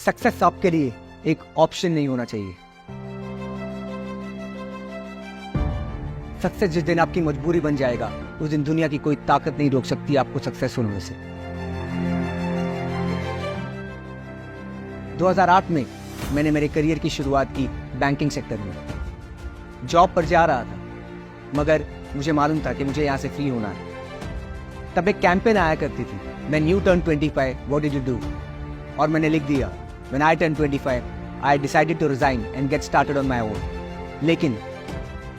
Success आपके लिए एक ऑप्शन नहीं होना चाहिए। सक्सेस जिस दिन आपकी मजबूरी बन जाएगा, उस दिन दुनिया की कोई ताकत नहीं रोक सकती आपको सक्सेसफुल होने से। 2008 में मैंने मेरे करियर की शुरुआत की बैंकिंग सेक्टर में। जॉब पर जा रहा था, मगर मुझे मालूम था कि मुझे यहाँ से फ्री होना है। तब एक कैंपेन आया करती थी, when you turn 25 what did you do, और मैंने लिख दिया when I turn 25 I decided to resign and get started on my own. लेकिन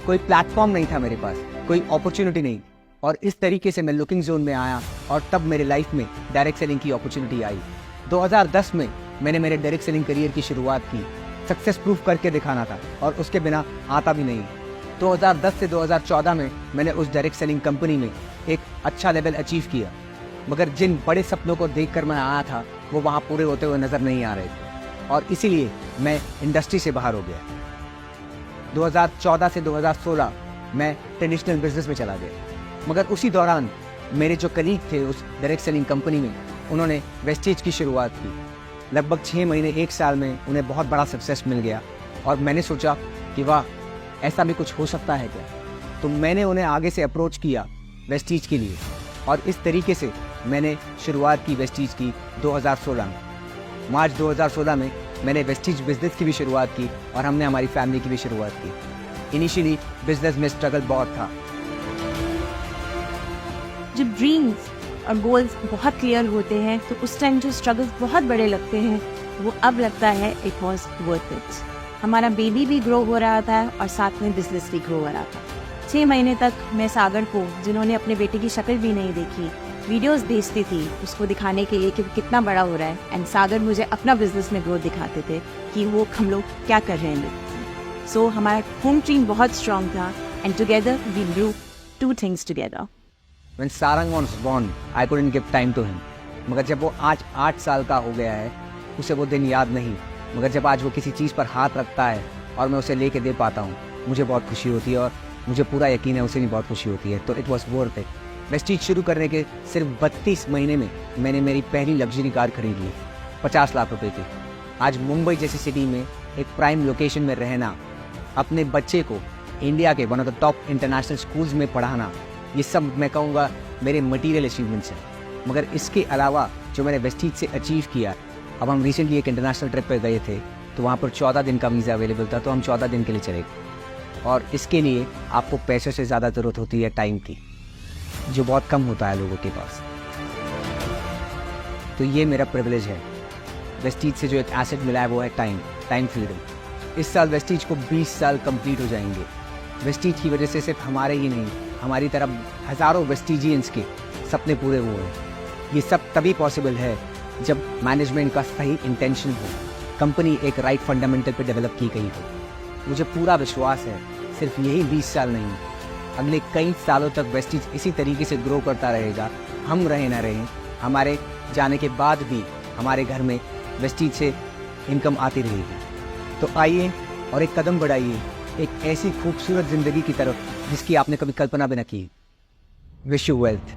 कोई प्लेटफॉर्म नहीं था मेरे पास, कोई अपॉर्चुनिटी नहीं, और इस तरीके से मैं लुकिंग जोन में आया और तब मेरे लाइफ में डायरेक्ट सेलिंग की अपॉर्चुनिटी आई। 2010 में मैंने मेरे डायरेक्ट सेलिंग करियर की शुरुआत की। सक्सेस प्रूफ करके दिखाना था और उसके बिना आता भी नहीं। 2010 से 2014 में मैंने उस डायरेक्ट सेलिंग कंपनी में एक अच्छा लेवल अचीव किया, मगर जिन बड़े सपनों को देखकर मैं आया था वो वहाँ पूरे होते हुए नज़र नहीं आ रहे थे, और इसीलिए मैं इंडस्ट्री से बाहर हो गया। 2014 से 2016 मैं ट्रेडिशनल बिजनेस में चला गया, मगर उसी दौरान मेरे जो कलीग थे उस डायरेक्ट सेलिंग कंपनी में, उन्होंने वेस्टेज की शुरुआत की। लगभग 6 महीने 1 साल में उन्हें बहुत बड़ा सक्सेस मिल गया, और मैंने सोचा कि वाह, ऐसा भी कुछ हो सकता है क्या। तो मैंने उन्हें आगे से अप्रोच किया वेस्टीज के लिए, और इस तरीके से मैंने शुरुआत की वेस्टीज की 2016 में। मार्च 2016 में मैंने वेस्टीज बिजनेस की भी शुरुआत की, और हमने हमारी फैमिली की भी शुरुआत की। इनिशियली बिजनेस में स्ट्रगल बहुत था। जब ड्रीम्स और गोल्स बहुत क्लियर होते हैं तो उस टाइम जो स्ट्रगल्स बहुत बड़े लगते हैं, वो अब लगता है इट वॉज वर्थ इट। हमारा बेबी भी ग्रो हो रहा था और साथ में बिजनेस भी ग्रो हो रहा था। 6 महीने तक मैं सागर को, जिन्होंने अपने बेटे की शक्ल भी नहीं देखी, वीडियोस भेजती थी उसको दिखाने के लिए कि कितना बड़ा हो रहा है, एंड सागर मुझे अपना बिजनेस में ग्रोथ दिखाते थे कि वो हम लोग क्या कर रहे हैं। सो हमारा होम टीम बहुत स्ट्रांग था, and together we do 2 things together. When Sarang was born, I couldn't give time to him. मगर जब वो आज 8 साल का हो गया है, उसे वो दिन याद नहीं, मगर जब आज वो किसी चीज़ पर हाथ रखता है और मैं उसे लेके दे पाता हूँ, मुझे बहुत खुशी होती है, और मुझे पूरा यकीन है उसे भी बहुत खुशी होती है। तो it was worth it. Vestige शुरू करने के सिर्फ 32 महीने में मैंने मेरी पहली लग्जरी कार खरीद ली, 50 लाख रुपए की। आज मुंबई जैसी सिटी में एक प्राइम लोकेशन में रहना, अपने बच्चे को इंडिया के one of the top international schools में पढ़ाना, ये सब मैं कहूँगा मेरे मटीरियल अचीवमेंट्स हैं। मगर इसके अलावा जो मैंने वेस्टीज से अचीव किया, अब हम रिसेंटली एक इंटरनेशनल ट्रिप पर गए थे, तो वहाँ पर 14 दिन का वीज़ा अवेलेबल था, तो हम 14 दिन के लिए चले गए। और इसके लिए आपको पैसों से ज़्यादा ज़रूरत होती है टाइम की, जो बहुत कम होता है लोगों के पास। तो ये मेरा प्रिविलेज है। वेस्टीज से जो एक एसेट मिला है वो है टाइम फ्रीडम। इस साल वेस्टीज को 20 साल कंप्लीट हो जाएंगे। वेस्टीज की वजह से सिर्फ हमारे ही नहीं, हमारी तरफ हज़ारों वेस्टीजियंस के सपने पूरे हुए हैं। ये सब तभी पॉसिबल है जब मैनेजमेंट का सही इंटेंशन हो, कंपनी एक राइट फंडामेंटल पे डेवलप की गई हो। मुझे पूरा विश्वास है सिर्फ यही 20 साल नहीं, अगले कई सालों तक वेस्टीज इसी तरीके से ग्रो करता रहेगा। हम रहे ना रहें, हमारे जाने के बाद भी हमारे घर में वेस्टीज से इनकम आती रहेगी। तो आइए और एक कदम बढ़ाइए एक ऐसी खूबसूरत ज़िंदगी की तरफ जिसकी आपने कभी कल्पना भी न की। Wish you wealth.